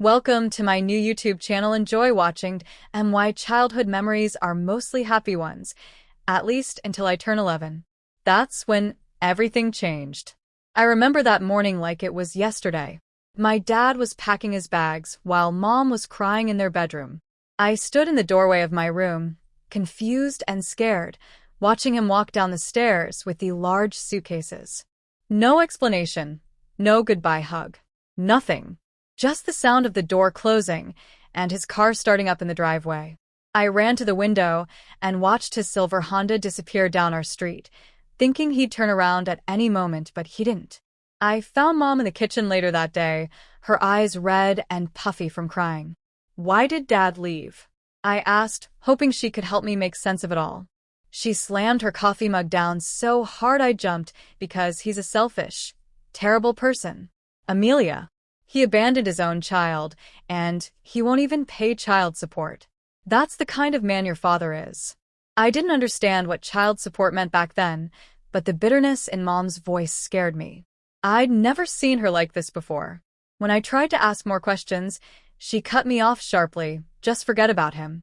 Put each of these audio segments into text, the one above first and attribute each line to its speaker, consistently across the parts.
Speaker 1: Welcome to my new YouTube channel. Enjoy watching and why childhood memories are mostly happy ones, at least until I turn 11. That's when everything changed. I remember that morning like it was yesterday. My dad was packing his bags while Mom was crying in their bedroom. I stood in the doorway of my room, confused and scared, watching him walk down the stairs with the large suitcases. No explanation, no goodbye hug, nothing. Just the sound of the door closing and his car starting up in the driveway. I ran to the window and watched his silver Honda disappear down our street, thinking he'd turn around at any moment, but he didn't. I found Mom in the kitchen later that day, her eyes red and puffy from crying. "Why did Dad leave?" I asked, hoping she could help me make sense of it all. She slammed her coffee mug down so hard I jumped because he's a selfish, terrible person. Amelia. He abandoned his own child, and he won't even pay child support. That's the kind of man your father is. I didn't understand what child support meant back then, but the bitterness in Mom's voice scared me. I'd never seen her like this before. When I tried to ask more questions, she cut me off sharply. Just forget about him.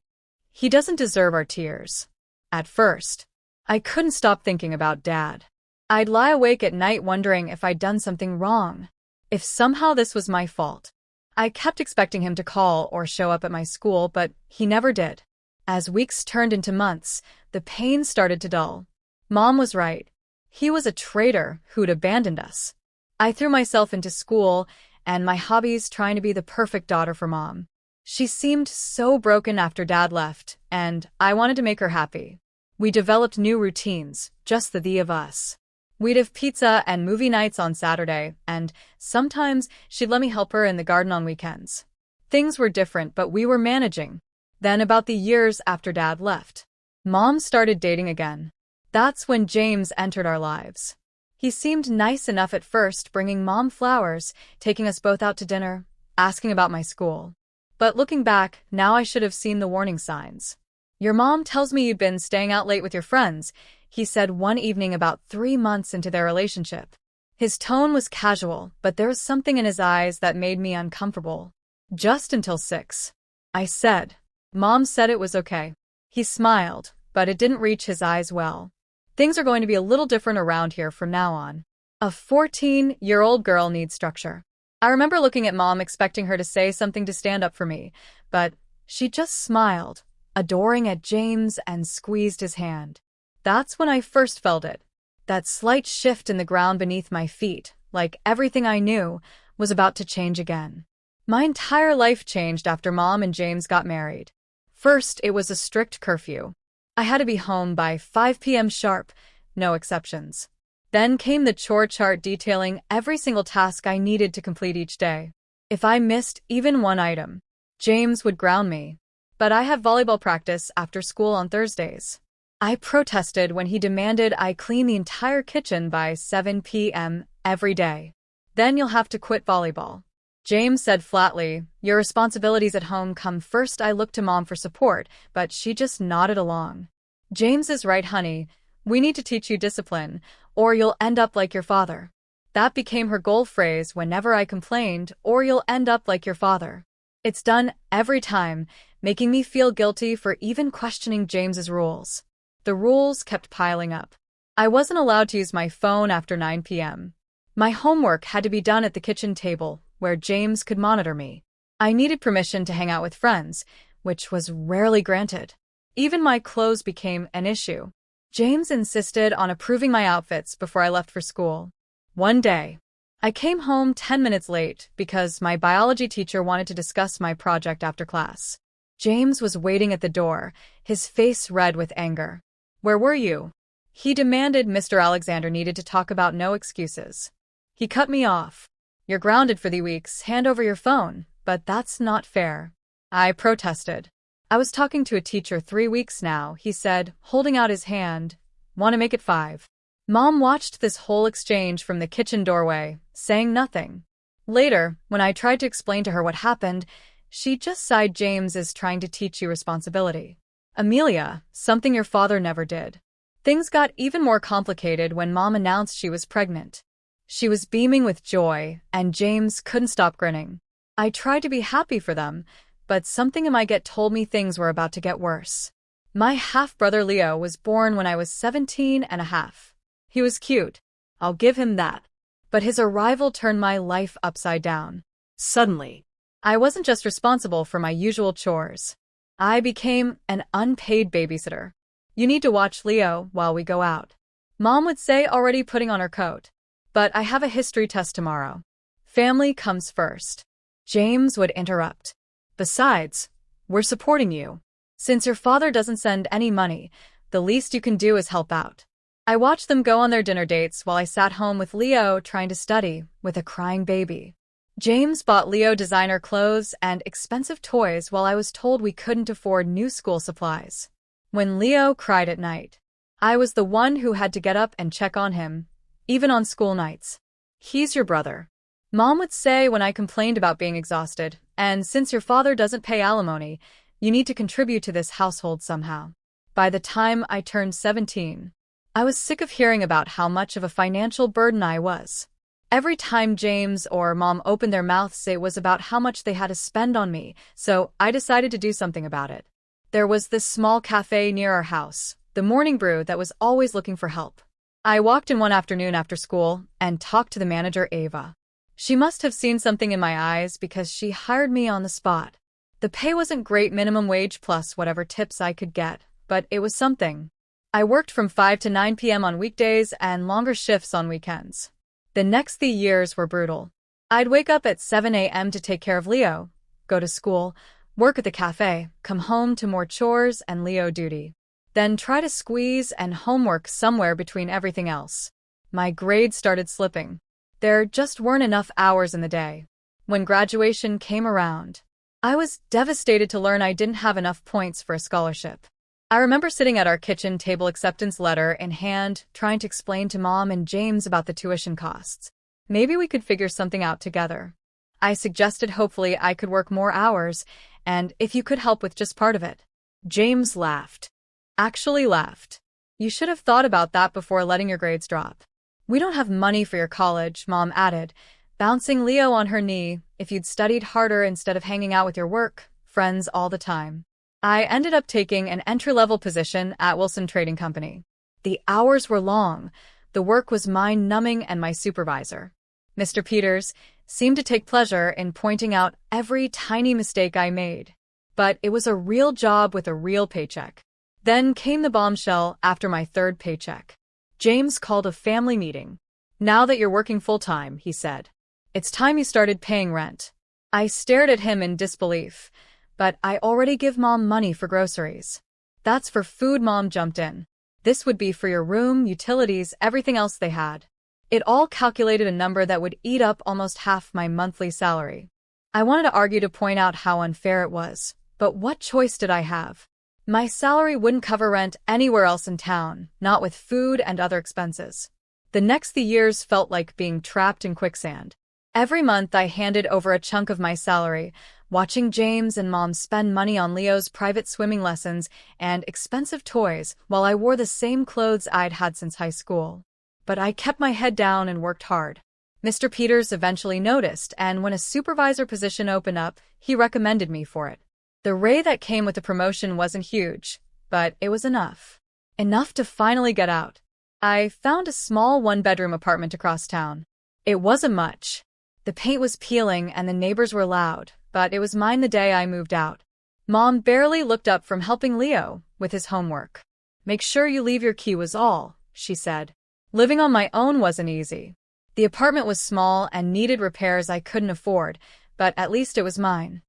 Speaker 1: He doesn't deserve our tears. At first, I couldn't stop thinking about Dad. I'd lie awake at night wondering if I'd done something wrong. If somehow this was my fault. I kept expecting him to call or show up at my school, but he never did. As weeks turned into months, the pain started to dull. Mom was right. He was a traitor who'd abandoned us. I threw myself into school and my hobbies trying to be the perfect daughter for Mom. She seemed so broken after Dad left, and I wanted to make her happy. We developed new routines, just the of us. We'd have pizza and movie nights on Saturday, and sometimes she'd let me help her in the garden on weekends. Things were different, but we were managing. Then, about the years after Dad left, Mom started dating again. That's when James entered our lives. He seemed nice enough at first, bringing Mom flowers, taking us both out to dinner, asking about my school. But looking back, now I should have seen the warning signs. "Your mom tells me you've been staying out late with your friends," he said one evening about 3 months into their relationship. His tone was casual, but there was something in his eyes that made me uncomfortable. "Just until 6. I said. "Mom said it was okay." He smiled, but it didn't reach his eyes well. "Things are going to be a little different around here from now on. A 14-year-old girl needs structure." I remember looking at Mom expecting her to say something to stand up for me, but she just smiled, adoring at James, and squeezed his hand. That's when I first felt it. That slight shift in the ground beneath my feet, like everything I knew, was about to change again. My entire life changed after Mom and James got married. First, it was a strict curfew. I had to be home by 5 p.m. sharp, no exceptions. Then came the chore chart detailing every single task I needed to complete each day. If I missed even one item, James would ground me. But I have volleyball practice after school on Thursdays. I protested when he demanded I clean the entire kitchen by 7 p.m. every day. "Then you'll have to quit volleyball." James said flatly, "Your responsibilities at home come first." I looked to Mom for support, but she just nodded along. "James is right, honey. We need to teach you discipline, or you'll end up like your father." That became her goal phrase whenever I complained, "Or you'll end up like your father." It's done every time, making me feel guilty for even questioning James's rules. The rules kept piling up. I wasn't allowed to use my phone after 9 p.m. My homework had to be done at the kitchen table, where James could monitor me. I needed permission to hang out with friends, which was rarely granted. Even my clothes became an issue. James insisted on approving my outfits before I left for school. One day, I came home 10 minutes late because my biology teacher wanted to discuss my project after class. James was waiting at the door, his face red with anger. "Where were you?" he demanded. "Mr. Alexander needed to talk about no excuses." He cut me off. "You're grounded for the weeks. Hand over your phone." "But that's not fair," I protested. "I was talking to a teacher 3 weeks now," he said, holding out his hand. "Want to make it 5. Mom watched this whole exchange from the kitchen doorway, saying nothing. Later, when I tried to explain to her what happened, she just sighed. "James is trying to teach you responsibility, Amelia, something your father never did." Things got even more complicated when Mom announced she was pregnant. She was beaming with joy, and James couldn't stop grinning. I tried to be happy for them, but something in my gut told me things were about to get worse. My half-brother Leo was born when I was 17 and a half. He was cute, I'll give him that. But his arrival turned my life upside down. Suddenly, I wasn't just responsible for my usual chores. I became an unpaid babysitter. You need to watch Leo while we go out. Mom would say, already putting on her coat. But I have a history test tomorrow. Family comes first. James would interrupt. Besides, we're supporting you. Since your father doesn't send any money, the least you can do is help out. I watched them go on their dinner dates while I sat home with Leo trying to study with a crying baby. James bought Leo designer clothes and expensive toys while I was told we couldn't afford new school supplies. When Leo cried at night, I was the one who had to get up and check on him, even on school nights. He's your brother. Mom would say when I complained about being exhausted, and since your father doesn't pay alimony, you need to contribute to this household somehow. By the time I turned 17, I was sick of hearing about how much of a financial burden I was. Every time James or Mom opened their mouths, it was about how much they had to spend on me, so I decided to do something about it. There was this small cafe near our house, the Morning Brew, that was always looking for help. I walked in one afternoon after school and talked to the manager, Ava. She must have seen something in my eyes because she hired me on the spot. The pay wasn't great, minimum wage plus whatever tips I could get, but it was something. I worked from 5 to 9 p.m. on weekdays and longer shifts on weekends. The next 3 years were brutal. I'd wake up at 7 a.m. to take care of Leo, go to school, work at the cafe, come home to more chores and Leo duty. Then try to squeeze and homework somewhere between everything else. My grades started slipping. There just weren't enough hours in the day. When graduation came around, I was devastated to learn I didn't have enough points for a scholarship. I remember sitting at our kitchen table, acceptance letter in hand, trying to explain to Mom and James about the tuition costs. Maybe we could figure something out together. I suggested hopefully I could work more hours, and if you could help with just part of it. James laughed. Actually laughed. You should have thought about that before letting your grades drop. We don't have money for your college, Mom added, bouncing Leo on her knee. If you'd studied harder instead of hanging out with your work friends all the time. I ended up taking an entry-level position at Wilson Trading Company. The hours were long, the work was mind-numbing, and my supervisor, Mr. Peters, seemed to take pleasure in pointing out every tiny mistake I made. But it was a real job with a real paycheck. Then came the bombshell after my third paycheck. James called a family meeting. Now that you're working full-time, he said, it's time you started paying rent. I stared at him in disbelief. But I already give Mom money for groceries. That's for food, Mom jumped in. This would be for your room, utilities, everything else they had. It all calculated a number that would eat up almost half my monthly salary. I wanted to argue to point out how unfair it was, but what choice did I have? My salary wouldn't cover rent anywhere else in town, not with food and other expenses. The next 3 years felt like being trapped in quicksand. Every month I handed over a chunk of my salary, watching James and Mom spend money on Leo's private swimming lessons and expensive toys while I wore the same clothes I'd had since high school. But I kept my head down and worked hard. Mr. Peters eventually noticed, and when a supervisor position opened up, he recommended me for it. The raise that came with the promotion wasn't huge, but it was enough. Enough to finally get out. I found a small one-bedroom apartment across town. It wasn't much. The paint was peeling and the neighbors were loud, but it was mine the day I moved out. Mom barely looked up from helping Leo with his homework. Make sure you leave your key was all, she said. Living on my own wasn't easy. The apartment was small and needed repairs I couldn't afford, but at least it was mine.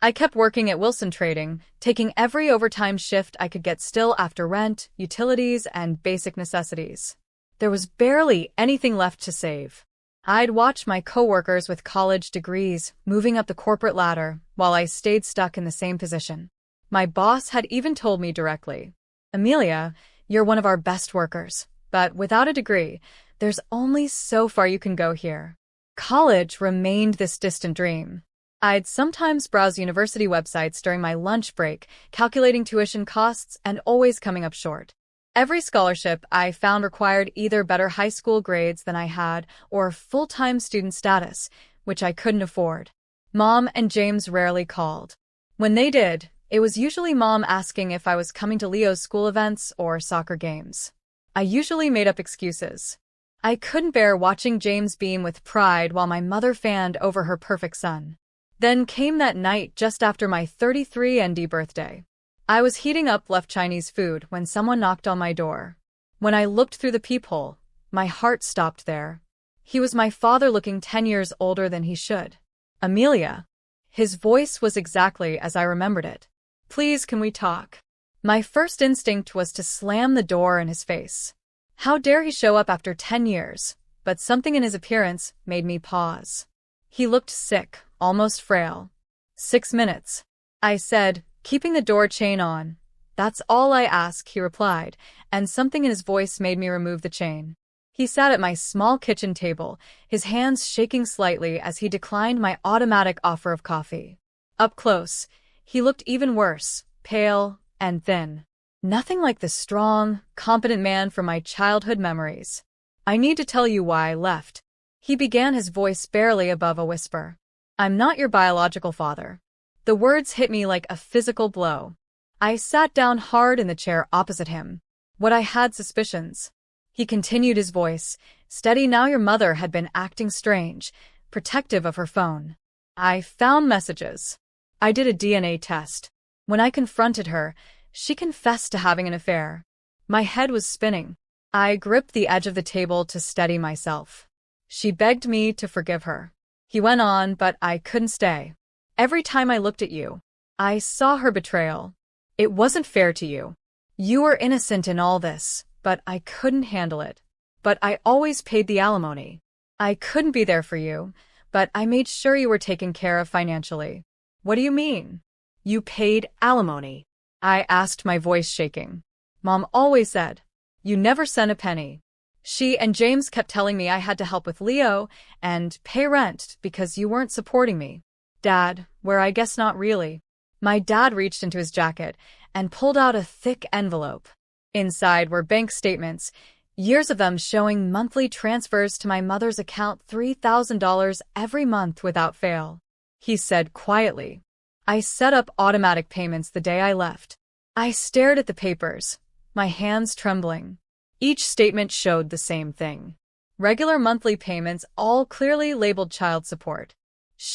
Speaker 1: I kept working at Wilson Trading, taking every overtime shift I could get still after rent, utilities, and basic necessities. There was barely anything left to save. I'd watch my coworkers with college degrees moving up the corporate ladder while I stayed stuck in the same position. My boss had even told me directly, Amelia, you're one of our best workers, but without a degree, there's only so far you can go here. College remained this distant dream. I'd sometimes browse university websites during my lunch break, calculating tuition costs and always coming up short. Every scholarship I found required either better high school grades than I had or full-time student status, which I couldn't afford. Mom and James rarely called. When they did, it was usually Mom asking if I was coming to Leo's school events or soccer games. I usually made up excuses. I couldn't bear watching James beam with pride while my mother fanned over her perfect son. Then came that night just after my 33nd birthday. I was heating up left Chinese food when someone knocked on my door. When I looked through the peephole, my heart stopped there. He was my father, looking 10 years older than he should. Amelia. His voice was exactly as I remembered it. Please, can we talk? My first instinct was to slam the door in his face. How dare he show up after 10 years, but something in his appearance made me pause. He looked sick, almost frail. 6 minutes, I said, keeping the door chain on. That's all I ask, he replied, and something in his voice made me remove the chain. He sat at my small kitchen table, his hands shaking slightly as he declined my automatic offer of coffee. Up close, he looked even worse, pale and thin. Nothing like the strong, competent man from my childhood memories. I need to tell you why I left. He began, his voice barely above a whisper. I'm not your biological father. The words hit me like a physical blow. I sat down hard in the chair opposite him. What I had suspicions. He continued, his voice steady now. Your mother had been acting strange, protective of her phone. I found messages. I did a DNA test. When I confronted her, she confessed to having an affair. My head was spinning. I gripped the edge of the table to steady myself. She begged me to forgive her. He went on, but I couldn't stay. Every time I looked at you, I saw her betrayal. It wasn't fair to you. You were innocent in all this, but I couldn't handle it. But I always paid the alimony. I couldn't be there for you, but I made sure you were taken care of financially. What do you mean? You paid alimony? I asked, my voice shaking. Mom always said, you never sent a penny. She and James kept telling me I had to help with Leo and pay rent because you weren't supporting me. Dad, where I guess not really. My dad reached into his jacket and pulled out a thick envelope. Inside were bank statements, years of them showing monthly transfers to my mother's account, $3,000 every month without fail. He said quietly. I set up automatic payments the day I left. I stared at the papers, my hands trembling. Each statement showed the same thing. Regular monthly payments, all clearly labeled child support.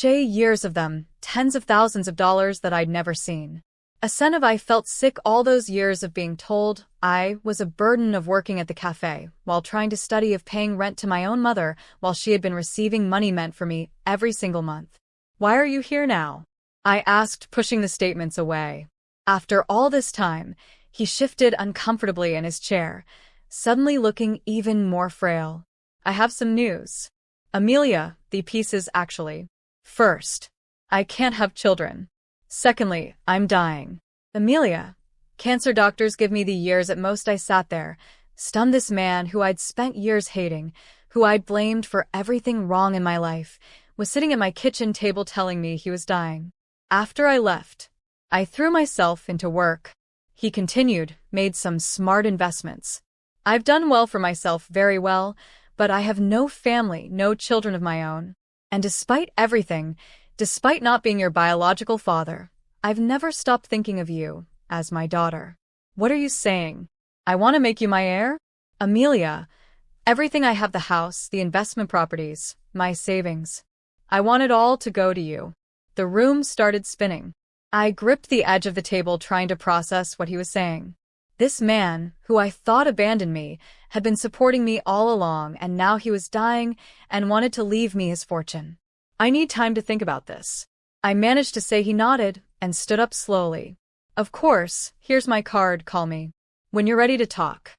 Speaker 1: Years of them, tens of thousands of dollars that I'd never seen. A sense of I felt sick all those years of being told I was a burden, of working at the cafe while trying to study, of paying rent to my own mother while she had been receiving money meant for me every single month. Why are you here now? I asked, pushing the statements away. After all this time, he shifted uncomfortably in his chair, suddenly looking even more frail. I have some news. Amelia, the pieces actually. First, I can't have children. Secondly, I'm dying. Amelia. Cancer doctors give me the years at most. I sat there, stunned. This man who I'd spent years hating, who I'd blamed for everything wrong in my life, was sitting at my kitchen table telling me he was dying. After I left, I threw myself into work. He continued, made some smart investments. I've done well for myself, very well, but I have no family, no children of my own. And despite everything, despite not being your biological father, I've never stopped thinking of you as my daughter. What are you saying? I want to make you my heir? Amelia, everything I have, the house, the investment properties, my savings. I want it all to go to you. The room started spinning. I gripped the edge of the table, trying to process what he was saying. This man, who I thought abandoned me, had been supporting me all along, and now he was dying and wanted to leave me his fortune. I need time to think about this. I managed to say. He nodded and stood up slowly. Of course, here's my card, call me when you're ready to talk.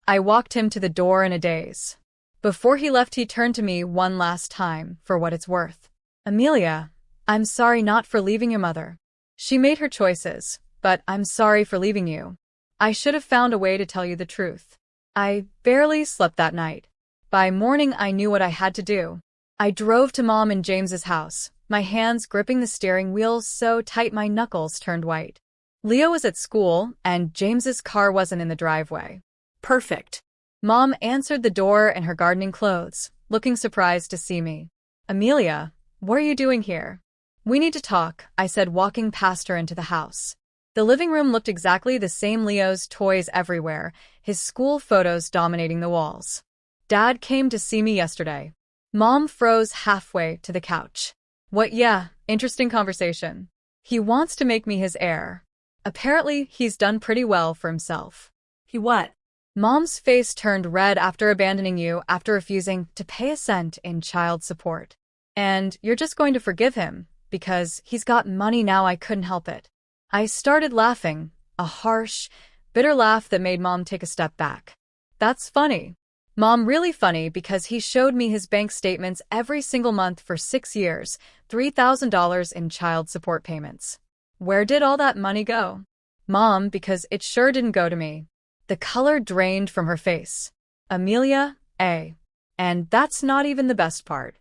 Speaker 1: I walked him to the door in a daze. Before he left, he turned to me one last time, for what it's worth. Amelia, I'm sorry not for leaving your mother. She made her choices, but I'm sorry for leaving you. I should have found a way to tell you the truth. I barely slept that night. By morning, I knew what I had to do. I drove to Mom and James's house, my hands gripping the steering wheel so tight my knuckles turned white. Leo was at school, and James's car wasn't in the driveway. Perfect. Mom answered the door in her gardening clothes, looking surprised to see me. Amelia, what are you doing here? We need to talk, I said, walking past her into the house. The living room looked exactly the same, Leo's toys everywhere, his school photos dominating the walls. Dad came to see me yesterday. Mom froze halfway to the couch. What? Yeah, interesting conversation. He wants to make me his heir. Apparently, he's done pretty well for himself.
Speaker 2: He what?
Speaker 1: Mom's face turned red after abandoning you after refusing to pay a cent in child support. And you're just going to forgive him because he's got money now. I couldn't help it. I started laughing, a harsh, bitter laugh that made Mom take a step back. That's funny. Mom, really funny, because he showed me his bank statements every single month for 6 years, $3,000 in child support payments. Where did all that money go? Mom, because it sure didn't go to me. The color drained from her face. Amelia, A. And that's not even the best part.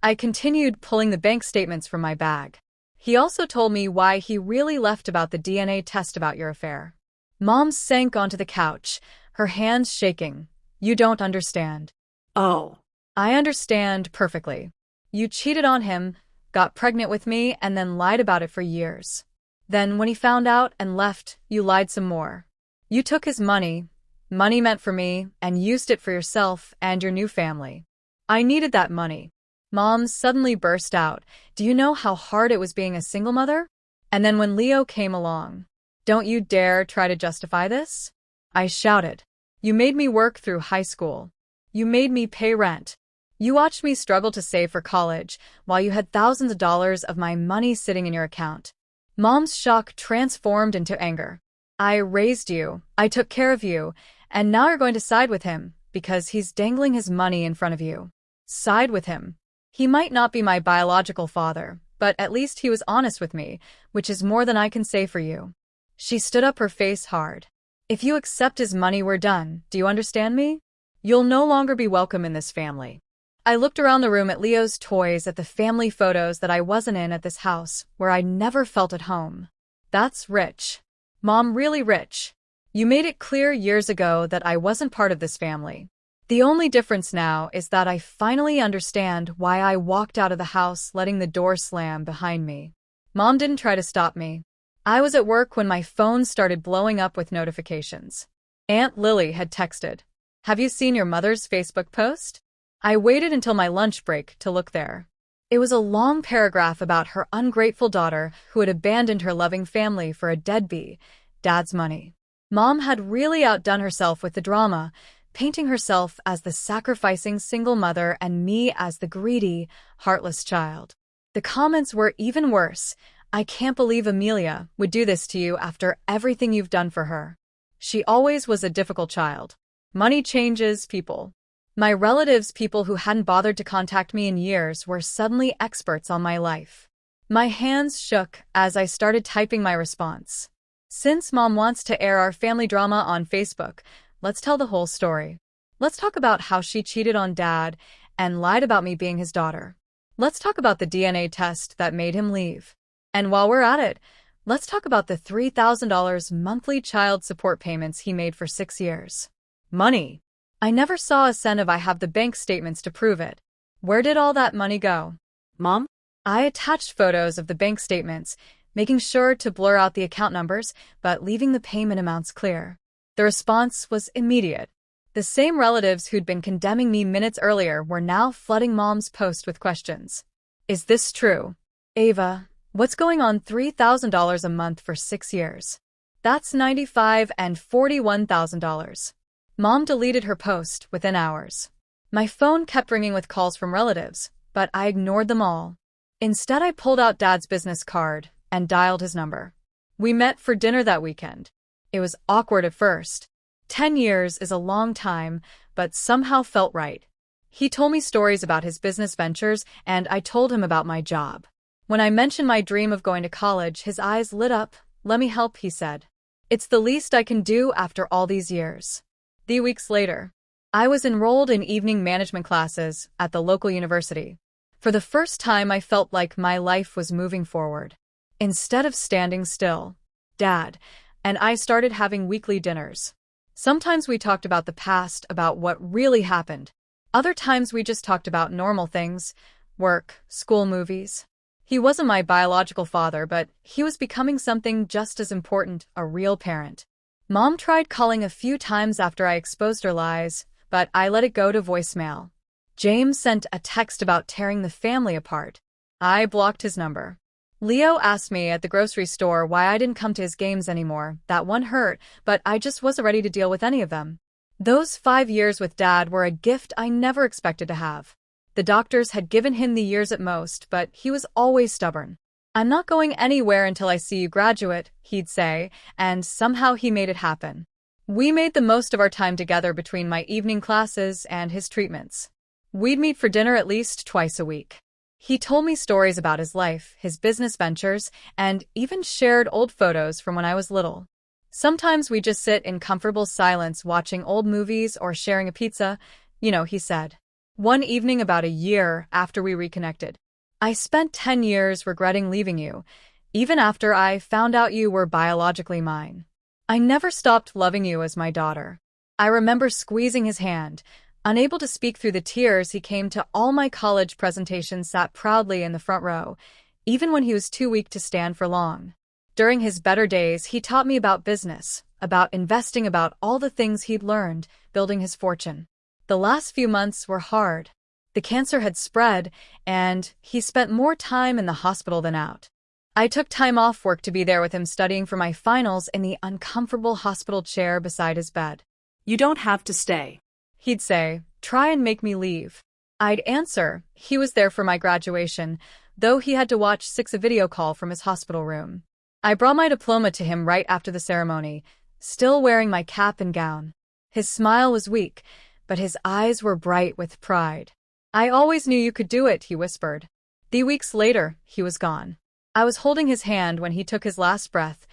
Speaker 1: I continued pulling the bank statements from my bag. He also told me why he really left about the DNA test about your affair. Mom sank onto the couch, her hands shaking. You don't understand.
Speaker 2: Oh.
Speaker 1: I understand perfectly. You cheated on him, got pregnant with me, and then lied about it for years. Then when he found out and left, you lied some more. You took his money meant for me, and used it for yourself and your new family. I needed that money. Mom suddenly burst out. Do you know how hard it was being a single mother? And then when Leo came along, don't you dare try to justify this? I shouted. You made me work through high school. You made me pay rent. You watched me struggle to save for college while you had thousands of dollars of my money sitting in your account. Mom's shock transformed into anger. I raised you, I took care of you, and now you're going to side with him because he's dangling his money in front of you. Side with him. He might not be my biological father, but at least he was honest with me, which is more than I can say for you. She stood up, her face hard. If you accept his money, we're done. Do you understand me? You'll no longer be welcome in this family. I looked around the room at Leo's toys, at the family photos that I wasn't in, at this house where I never felt at home. That's rich. Mom, really rich. You made it clear years ago that I wasn't part of this family. The only difference now is that I finally understand why I walked out of the house letting the door slam behind me. Mom didn't try to stop me. I was at work when my phone started blowing up with notifications. Aunt Lily had texted. Have you seen your mother's Facebook post? I waited until my lunch break to look there. It was a long paragraph about her ungrateful daughter who had abandoned her loving family for a deadbeat, Dad's money. Mom had really outdone herself with the drama, painting herself as the sacrificing single mother and me as the greedy, heartless child. The comments were even worse. I can't believe Amelia would do this to you after everything you've done for her. She always was a difficult child. Money changes people. My relatives, people who hadn't bothered to contact me in years, were suddenly experts on my life. My hands shook as I started typing my response. Since Mom wants to air our family drama on Facebook, let's tell the whole story. Let's talk about how she cheated on Dad and lied about me being his daughter. Let's talk about the DNA test that made him leave. And while we're at it, let's talk about the $3,000 monthly child support payments he made for 6 years. Money. I never saw a cent of. I have the bank statements to prove it. Where did all that money go?
Speaker 2: Mom?
Speaker 1: I attached photos of the bank statements, making sure to blur out the account numbers, but leaving the payment amounts clear. The response was immediate. The same relatives who'd been condemning me minutes earlier were now flooding Mom's post with questions. Is this true? Ava, what's going on? $3,000 a month for 6 years. That's $95,000 and $41,000. Mom deleted her post within hours. My phone kept ringing with calls from relatives, but I ignored them all. Instead, I pulled out Dad's business card and dialed his number. We met for dinner that weekend. It was awkward at first. 10 years is a long time, but somehow felt right. He told me stories about his business ventures, and I told him about my job. When I mentioned my dream of going to college, his eyes lit up. Let me help, he said. It's the least I can do after all these years. 3 weeks later, I was enrolled in evening management classes at the local university. For the first time, I felt like my life was moving forward. Instead of standing still, Dad and I started having weekly dinners. Sometimes we talked about the past, about what really happened. Other times we just talked about normal things, work, school, movies. He wasn't my biological father, but he was becoming something just as important, a real parent. Mom tried calling a few times after I exposed her lies, but I let it go to voicemail. James sent a text about tearing the family apart. I blocked his number. Leo asked me at the grocery store why I didn't come to his games anymore. That one hurt, but I just wasn't ready to deal with any of them. Those 5 years with Dad were a gift I never expected to have. The doctors had given him the years at most, but he was always stubborn. "I'm not going anywhere until I see you graduate," he'd say, and somehow he made it happen. We made the most of our time together between my evening classes and his treatments. We'd meet for dinner at least twice a week. He told me stories about his life, his business ventures, and even shared old photos from when I was little. Sometimes we just sit in comfortable silence watching old movies or sharing a pizza, he said. One evening about a year after we reconnected, "I spent 10 years regretting leaving you, even after I found out you were biologically mine. I never stopped loving you as my daughter." I remember squeezing his hand. Unable to speak through the tears, he came to all my college presentations, sat proudly in the front row, even when he was too weak to stand for long. During his better days, he taught me about business, about investing, about all the things he'd learned, building his fortune. The last few months were hard. The cancer had spread, and he spent more time in the hospital than out. I took time off work to be there with him, studying for my finals in the uncomfortable hospital chair beside his bed.
Speaker 2: "You don't have to stay,"
Speaker 1: he'd say, "Try and make me leave." I'd answer, he was there for my graduation, though he had to watch 6 a video call from his hospital room. I brought my diploma to him right after the ceremony, still wearing my cap and gown. His smile was weak, but his eyes were bright with pride. "I always knew you could do it," he whispered. 3 weeks later, he was gone. I was holding his hand when he took his last breath,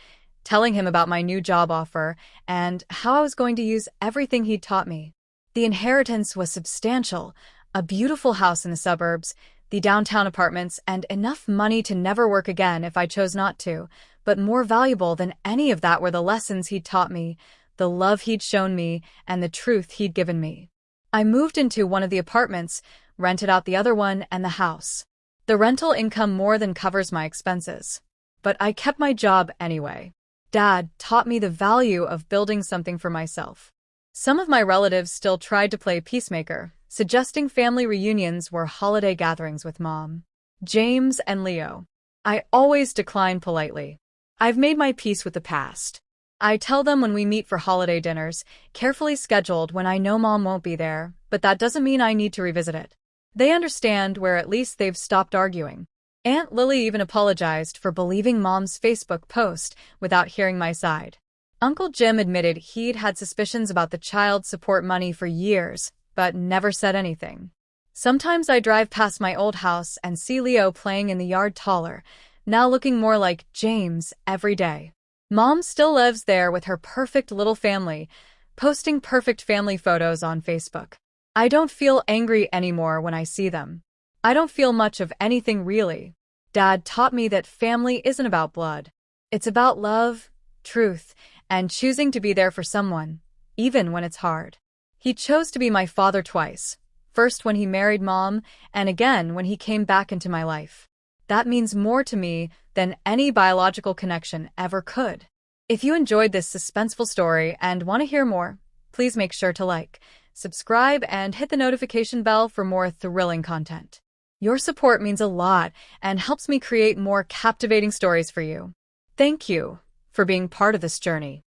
Speaker 1: telling him about my new job offer and how I was going to use everything he'd taught me. The inheritance was substantial, a beautiful house in the suburbs, the downtown apartments, and enough money to never work again if I chose not to. But more valuable than any of that were the lessons he'd taught me, the love he'd shown me, and the truth he'd given me. I moved into one of the apartments, rented out the other one, and the house. The rental income more than covers my expenses. But I kept my job anyway. Dad taught me the value of building something for myself. Some of my relatives still tried to play peacemaker, suggesting family reunions were holiday gatherings with Mom, James, and Leo. I always decline politely. I've made my peace with the past. I tell them when we meet for holiday dinners, carefully scheduled when I know Mom won't be there, but that doesn't mean I need to revisit it. They understand, where at least they've stopped arguing. Aunt Lily even apologized for believing Mom's Facebook post without hearing my side. Uncle Jim admitted he'd had suspicions about the child support money for years, but never said anything. Sometimes I drive past my old house and see Leo playing in the yard, taller, now looking more like James every day. Mom still lives there with her perfect little family, posting perfect family photos on Facebook. I don't feel angry anymore when I see them. I don't feel much of anything, really. Dad taught me that family isn't about blood. It's about love, truth, and choosing to be there for someone, even when it's hard. He chose to be my father twice, first when he married Mom, and again when he came back into my life. That means more to me than any biological connection ever could. If you enjoyed this suspenseful story and want to hear more, please make sure to like, subscribe, and hit the notification bell for more thrilling content. Your support means a lot and helps me create more captivating stories for you. Thank you for being part of this journey.